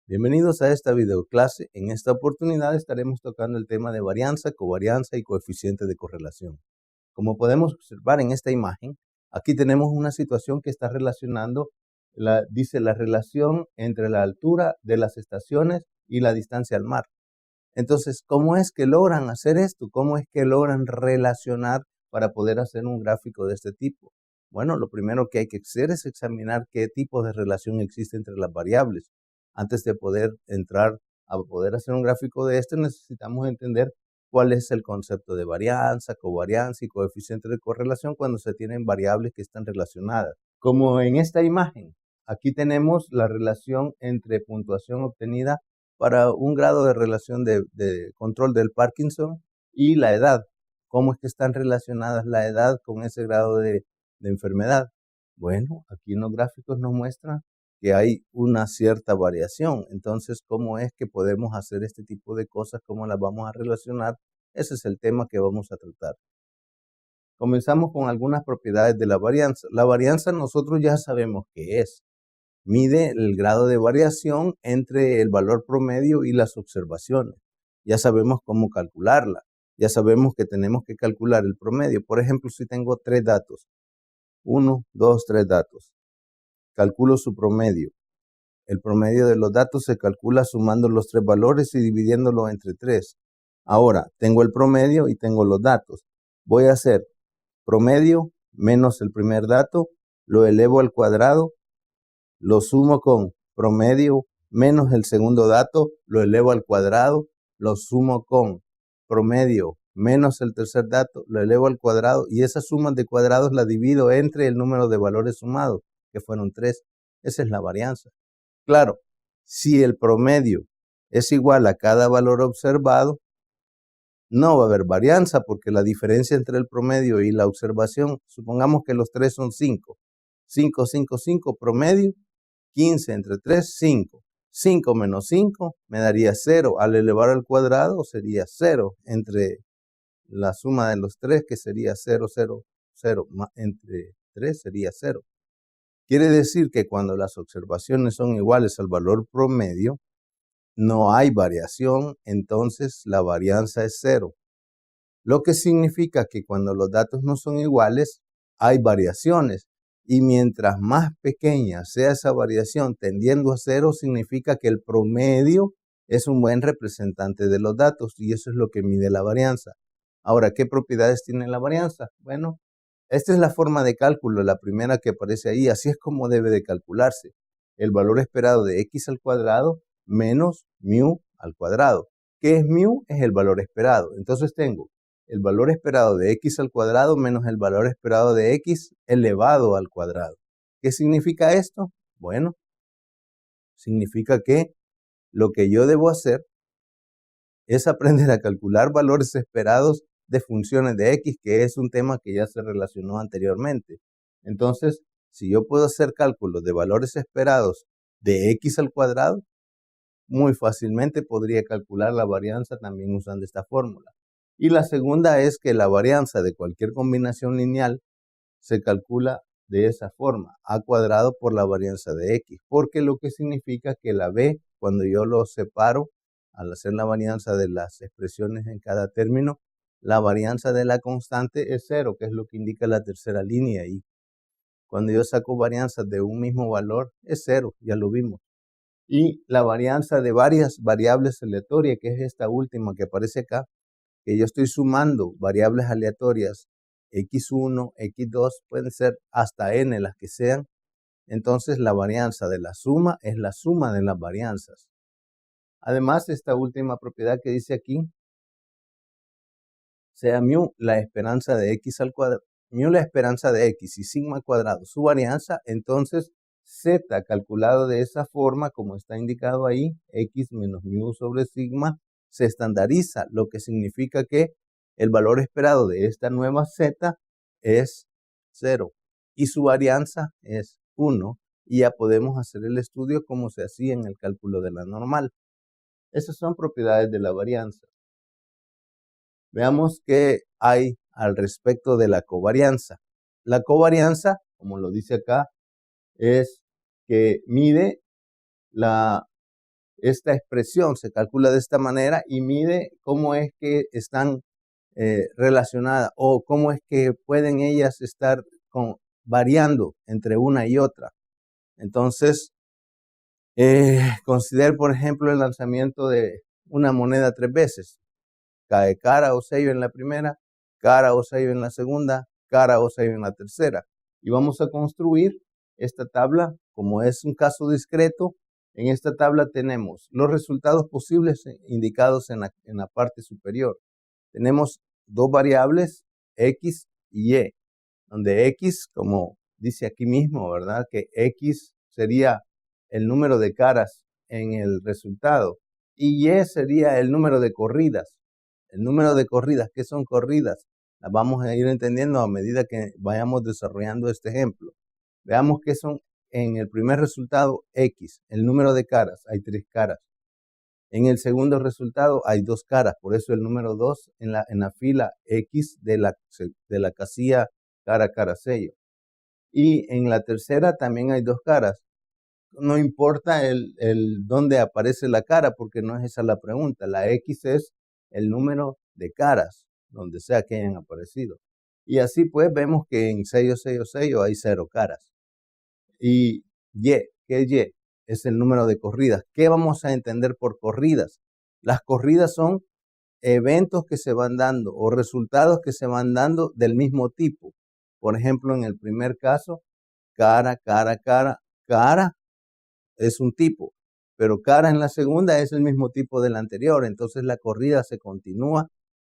Bienvenidos a esta videoclase. En esta oportunidad estaremos tocando el tema de varianza, covarianza y coeficiente de correlación. Como podemos observar en esta imagen, aquí tenemos una situación que está relacionando, dice la relación entre la altura de las estaciones y la distancia al mar. Entonces, ¿cómo es que logran hacer esto? ¿Cómo es que logran relacionar para poder hacer un gráfico de este tipo? Bueno, lo primero que hay que hacer es examinar qué tipo de relación existe entre las variables. Antes de poder entrar a poder hacer un gráfico de este, necesitamos entender cuál es el concepto de varianza, covarianza y coeficiente de correlación cuando se tienen variables que están relacionadas. Como en esta imagen, aquí tenemos la relación entre puntuación obtenida para un grado de relación de control del Parkinson y la edad. ¿Cómo es que están relacionadas la edad con ese grado de enfermedad? Bueno, aquí en los gráficos nos muestran que hay una cierta variación. Entonces, ¿cómo es que podemos hacer este tipo de cosas? ¿Cómo las vamos a relacionar? Ese es el tema que vamos a tratar. Comenzamos con algunas propiedades de la varianza. La varianza nosotros ya sabemos qué es. Mide el grado de variación entre el valor promedio y las observaciones. Ya sabemos cómo calcularla. Ya sabemos que tenemos que calcular el promedio. Por ejemplo, si tengo 3 datos, 1, 2, 3 datos, calculo su promedio. El promedio de los datos se calcula sumando los 3 valores y dividiéndolo entre 3. Ahora, tengo el promedio y tengo los datos. Voy a hacer promedio menos el primer dato, lo elevo al cuadrado, lo sumo con promedio menos el segundo dato, lo elevo al cuadrado, lo sumo con promedio menos el tercer dato, lo elevo al cuadrado y esas sumas de cuadrados las divido entre el número de valores sumados, que fueron 3. Esa es la varianza. Claro, si el promedio es igual a cada valor observado, no va a haber varianza porque la diferencia entre el promedio y la observación, supongamos que los 3 son 5. 5, 5, 5, promedio, 15 entre 3, 5. 5 menos 5 me daría 0. Al elevar al cuadrado sería 0 entre la suma de los 3, que sería 0, 0, 0. Entre 3 sería 0. Quiere decir que cuando las observaciones son iguales al valor promedio, no hay variación, entonces la varianza es 0. Lo que significa que cuando los datos no son iguales, hay variaciones. Y mientras más pequeña sea esa variación tendiendo a 0, significa que el promedio es un buen representante de los datos y eso es lo que mide la varianza. Ahora, ¿qué propiedades tiene la varianza? Bueno, esta es la forma de cálculo, la primera que aparece ahí. Así es como debe de calcularse. El valor esperado de x al cuadrado menos mu al cuadrado. ¿Qué es mu? Es el valor esperado. Entonces tengo el valor esperado de x al cuadrado menos el valor esperado de x elevado al cuadrado. ¿Qué significa esto? Bueno, significa que lo que yo debo hacer es aprender a calcular valores esperados de funciones de x, que es un tema que ya se relacionó anteriormente. Entonces, si yo puedo hacer cálculos de valores esperados de x al cuadrado, muy fácilmente podría calcular la varianza también usando esta fórmula. Y la segunda es que la varianza de cualquier combinación lineal se calcula de esa forma, a cuadrado por la varianza de x, porque lo que significa que la b, cuando yo lo separo, al hacer la varianza de las expresiones en cada término, la varianza de la constante es 0, que es lo que indica la tercera línea ahí. Cuando yo saco varianzas de un mismo valor, es 0, ya lo vimos. Y la varianza de varias variables aleatorias, que es esta última que aparece acá, que yo estoy sumando variables aleatorias, x1, x2, pueden ser hasta n las que sean. Entonces la varianza de la suma es la suma de las varianzas. Además, esta última propiedad que dice aquí, sea mu la esperanza de x al cuadrado, mu la esperanza de x y sigma al cuadrado su varianza, entonces z calculado de esa forma como está indicado ahí, x menos mu sobre sigma, se estandariza, lo que significa que el valor esperado de esta nueva z es 0 y su varianza es 1 y ya podemos hacer el estudio como se hacía en el cálculo de la normal. Esas son propiedades de la varianza. Veamos qué hay al respecto de la covarianza. La covarianza, como lo dice acá, es que mide esta expresión se calcula de esta manera y mide cómo es que están relacionadas o cómo es que pueden ellas estar variando entre una y otra. Entonces, considere, por ejemplo, el lanzamiento de una moneda 3 veces. Cae cara o sello en la primera, cara o sello en la segunda, cara o sello en la tercera. Y vamos a construir esta tabla, como es un caso discreto. En esta tabla tenemos los resultados posibles indicados en la parte superior. Tenemos dos variables, X y Y, donde X, como dice aquí mismo, ¿verdad? Que X sería el número de caras en el resultado y Y sería el número de corridas. El número de corridas, ¿qué son corridas? Las vamos a ir entendiendo a medida que vayamos desarrollando este ejemplo. Veamos qué son en el primer resultado X, el número de caras, hay 3 caras. En el segundo resultado hay 2 caras, por eso el número 2 en la fila X de la casilla cara, cara, sello. Y en la tercera también hay 2 caras. No importa el dónde aparece la cara, porque no es esa la pregunta. La X es el número de caras, donde sea que hayan aparecido. Y así pues vemos que en sello, sello, sello hay 0 caras. Y Y, ¿qué es Y? Es el número de corridas. ¿Qué vamos a entender por corridas? Las corridas son eventos que se van dando o resultados que se van dando del mismo tipo. Por ejemplo, en el primer caso, cara, cara, cara, cara es un tipo, pero cara en la segunda es el mismo tipo del anterior, entonces la corrida se continúa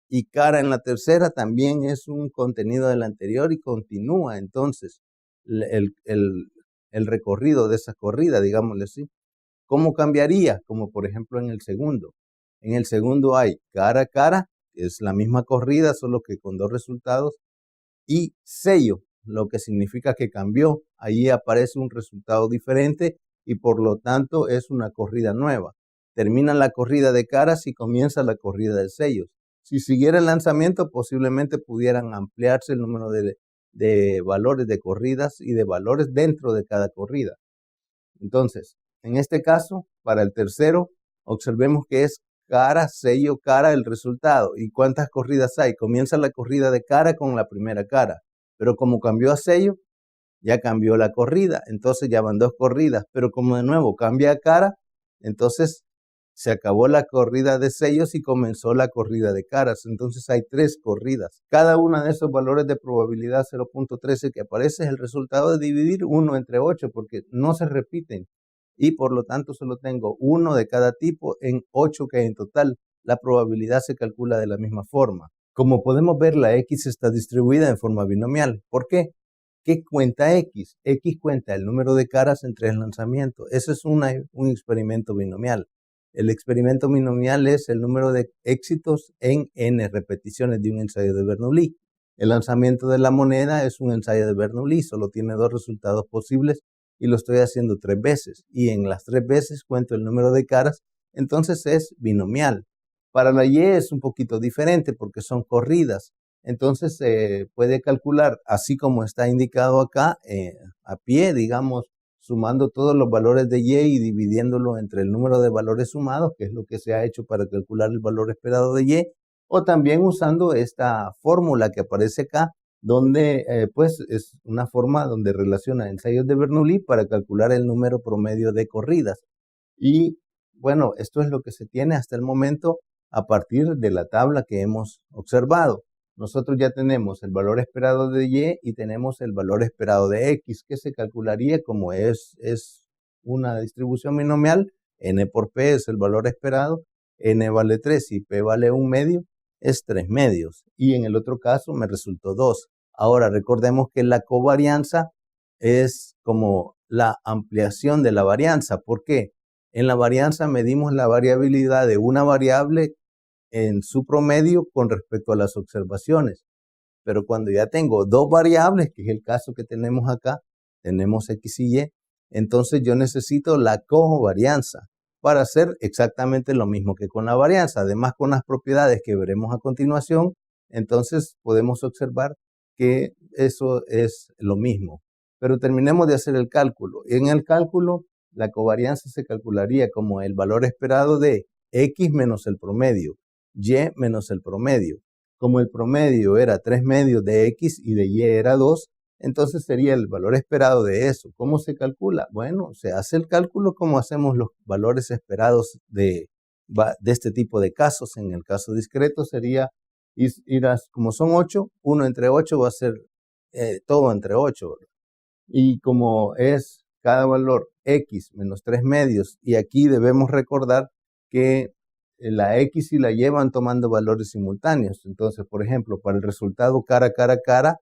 y cara en la tercera también es un contenido del anterior y continúa entonces el, el, el recorrido de esa corrida, digámosle así. ¿Cómo cambiaría? Como por ejemplo en el segundo. En el segundo hay cara a cara, que es la misma corrida, solo que con 2 resultados, y sello, lo que significa que cambió. Ahí aparece un resultado diferente y por lo tanto es una corrida nueva. Termina la corrida de caras y comienza la corrida de sellos. Si siguiera el lanzamiento, posiblemente pudieran ampliarse el número de valores de corridas y de valores dentro de cada corrida. Entonces, en este caso, para el tercero, observemos que es cara, sello, cara el resultado. ¿Y cuántas corridas hay? Comienza la corrida de cara con la primera cara, pero como cambió a sello, ya cambió la corrida, entonces ya van 2 corridas, pero como de nuevo cambia a cara, entonces se acabó la corrida de sellos y comenzó la corrida de caras, entonces hay 3 corridas. Cada una de esos valores de probabilidad 0.13 que aparece es el resultado de dividir 1 entre 8, porque no se repiten y por lo tanto solo tengo 1 de cada tipo en 8 que hay en total. La probabilidad se calcula de la misma forma. Como podemos ver, la X está distribuida en forma binomial. ¿Por qué? ¿Qué cuenta X? X cuenta el número de caras en 3 lanzamientos. Eso es un experimento binomial. El experimento binomial es el número de éxitos en n repeticiones de un ensayo de Bernoulli. El lanzamiento de la moneda es un ensayo de Bernoulli, solo tiene 2 resultados posibles y lo estoy haciendo 3 veces. Y en las 3 veces cuento el número de caras, entonces es binomial. Para la Y es un poquito diferente porque son corridas. Entonces se puede calcular, así como está indicado acá, a pie, digamos, sumando todos los valores de Y y dividiéndolo entre el número de valores sumados, que es lo que se ha hecho para calcular el valor esperado de Y, o también usando esta fórmula que aparece acá, donde pues es una forma donde relaciona ensayos de Bernoulli para calcular el número promedio de corridas. Y bueno, esto es lo que se tiene hasta el momento a partir de la tabla que hemos observado. Nosotros ya tenemos el valor esperado de Y y tenemos el valor esperado de X, que se calcularía como es una distribución binomial. N por P es el valor esperado, N vale 3 y P vale 1 medio, es 3 medios. Y en el otro caso me resultó 2. Ahora recordemos que la covarianza es como la ampliación de la varianza. ¿Por qué? En la varianza medimos la variabilidad de una variable en su promedio con respecto a las observaciones. Pero cuando ya tengo 2 variables, que es el caso que tenemos acá, tenemos X y Y, entonces yo necesito la covarianza para hacer exactamente lo mismo que con la varianza. Además, con las propiedades que veremos a continuación, entonces podemos observar que eso es lo mismo. Pero terminemos de hacer el cálculo. En el cálculo la covarianza se calcularía como el valor esperado de X menos el promedio, Y menos el promedio. Como el promedio era 3 medios de X y de Y era 2, entonces sería el valor esperado de eso. ¿Cómo se calcula? Bueno, se hace el cálculo como hacemos los valores esperados de este tipo de casos. En el caso discreto sería, como son 8, 1 entre 8 va a ser todo entre 8. Y como es cada valor X menos 3 medios, y aquí debemos recordar que la X y la Y van tomando valores simultáneos. Entonces, por ejemplo, para el resultado cara, cara, cara,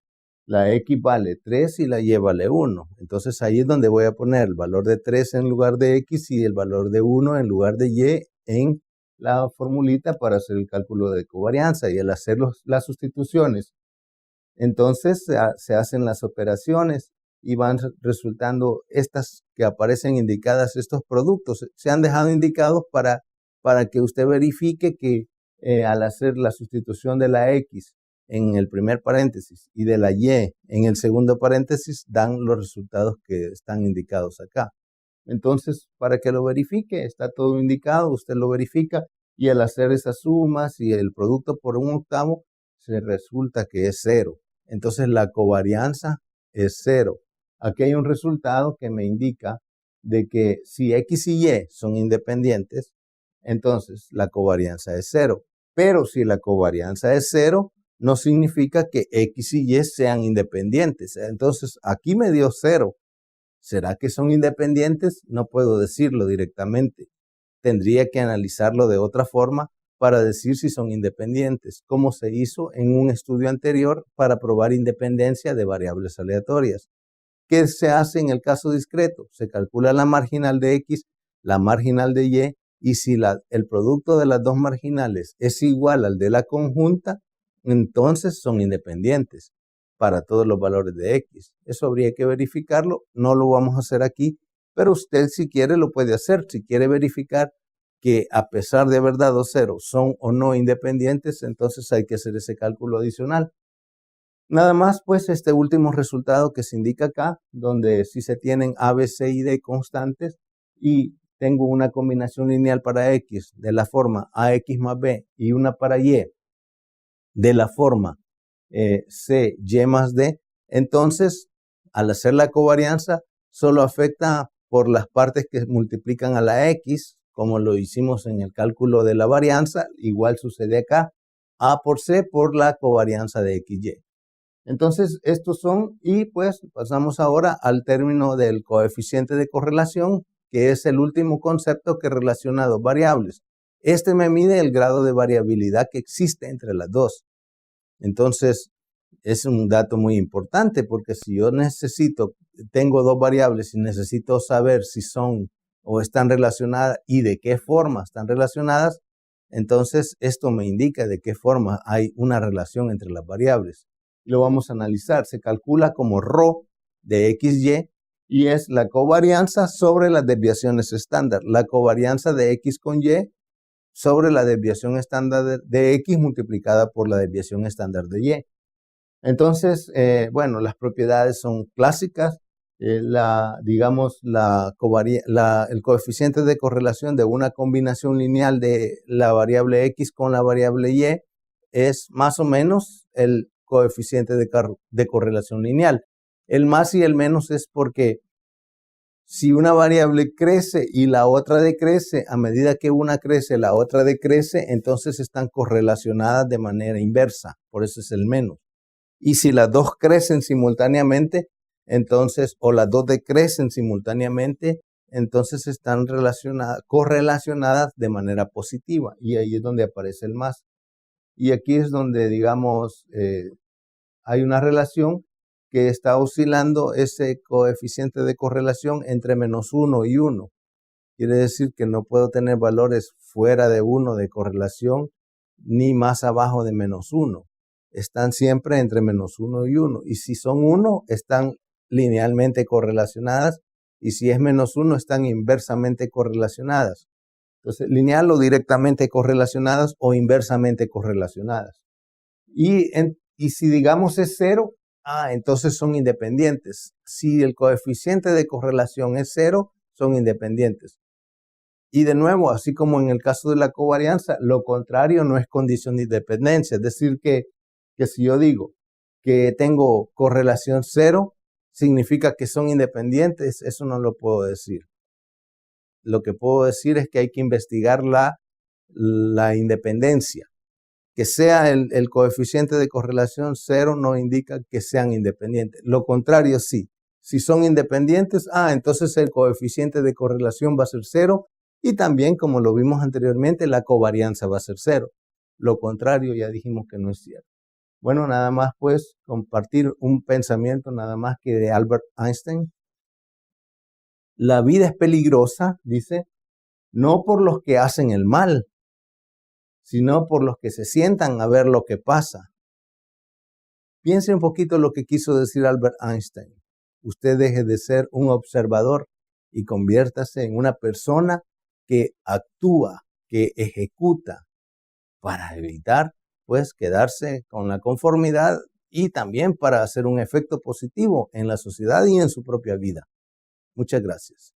la X vale 3 y la Y vale 1. Entonces ahí es donde voy a poner el valor de 3 en lugar de X y el valor de 1 en lugar de Y en la formulita para hacer el cálculo de covarianza. Y al hacer las sustituciones, entonces se hacen las operaciones y van resultando estas que aparecen indicadas, estos productos. Se han dejado indicados para que usted verifique que al hacer la sustitución de la X en el primer paréntesis y de la Y en el segundo paréntesis, dan los resultados que están indicados acá. Entonces, para que lo verifique, está todo indicado, usted lo verifica y al hacer esas sumas y el producto por 1/8, se resulta que es 0. Entonces, la covarianza es 0. Aquí hay un resultado que me indica de que si X y Y son independientes, entonces la covarianza es 0. Pero si la covarianza es 0, no significa que X y Y sean independientes. Entonces, aquí me dio 0. ¿Será que son independientes? No puedo decirlo directamente. Tendría que analizarlo de otra forma para decir si son independientes, como se hizo en un estudio anterior para probar independencia de variables aleatorias. ¿Qué se hace en el caso discreto? Se calcula la marginal de X, la marginal de Y si el producto de las dos marginales es igual al de la conjunta, entonces son independientes para todos los valores de X. Eso habría que verificarlo, no lo vamos a hacer aquí, pero usted si quiere lo puede hacer. Si quiere verificar que a pesar de haber dado 0 son o no independientes, entonces hay que hacer ese cálculo adicional. Nada más, pues, este último resultado que se indica acá, donde si se tienen A, B, C y D constantes y tengo una combinación lineal para X de la forma AX más B y una para Y de la forma C, Y más D, entonces, al hacer la covarianza, solo afecta por las partes que multiplican a la X, como lo hicimos en el cálculo de la varianza, igual sucede acá, A por C por la covarianza de XY. Entonces, estos son, y pues pasamos ahora al término del coeficiente de correlación, que es el último concepto que relaciona dos variables. Este me mide el grado de variabilidad que existe entre las dos. Entonces, es un dato muy importante porque si yo tengo dos variables y necesito saber si son o están relacionadas y de qué forma están relacionadas, entonces esto me indica de qué forma hay una relación entre las variables. Lo vamos a analizar. Se calcula como ρ de XY y es la covarianza sobre las desviaciones estándar. La covarianza de X con Y sobre la desviación estándar de X multiplicada por la desviación estándar de Y. Entonces, bueno, las propiedades son clásicas. El coeficiente de correlación de una combinación lineal de la variable X con la variable Y es más o menos el coeficiente de correlación lineal. El más y el menos es porque si una variable crece y la otra decrece, a medida que una crece, la otra decrece, entonces están correlacionadas de manera inversa. Por eso es el menos. Y si las dos crecen simultáneamente, entonces, o las dos decrecen simultáneamente, entonces están correlacionadas de manera positiva. Y ahí es donde aparece el más. Y aquí es donde, digamos, hay una relación que está oscilando ese coeficiente de correlación entre -1 y 1. Quiere decir que no puedo tener valores fuera de 1 de correlación ni más abajo de -1. Están siempre entre -1 y 1. Y si son 1, están linealmente correlacionadas. Y si es -1, están inversamente correlacionadas. Entonces, lineal o directamente correlacionadas o inversamente correlacionadas. Y si digamos es 0, entonces son independientes. Si el coeficiente de correlación es 0, son independientes. Y de nuevo, así como en el caso de la covarianza, lo contrario no es condición de independencia. Es decir, que si yo digo que tengo correlación cero, significa que son independientes. Eso no lo puedo decir. Lo que puedo decir es que hay que investigar la independencia. Que sea el coeficiente de correlación cero no indica que sean independientes. Lo contrario sí. Si son independientes, entonces el coeficiente de correlación va a ser cero. Y también, como lo vimos anteriormente, la covarianza va a ser cero. Lo contrario ya dijimos que no es cierto. Bueno, nada más pues compartir un pensamiento nada más que de Albert Einstein. La vida es peligrosa, dice, no por los que hacen el mal, sino por los que se sientan a ver lo que pasa. Piense un poquito lo que quiso decir Albert Einstein. Usted deje de ser un observador y conviértase en una persona que actúa, que ejecuta, para evitar pues quedarse con la conformidad y también para hacer un efecto positivo en la sociedad y en su propia vida. Muchas gracias.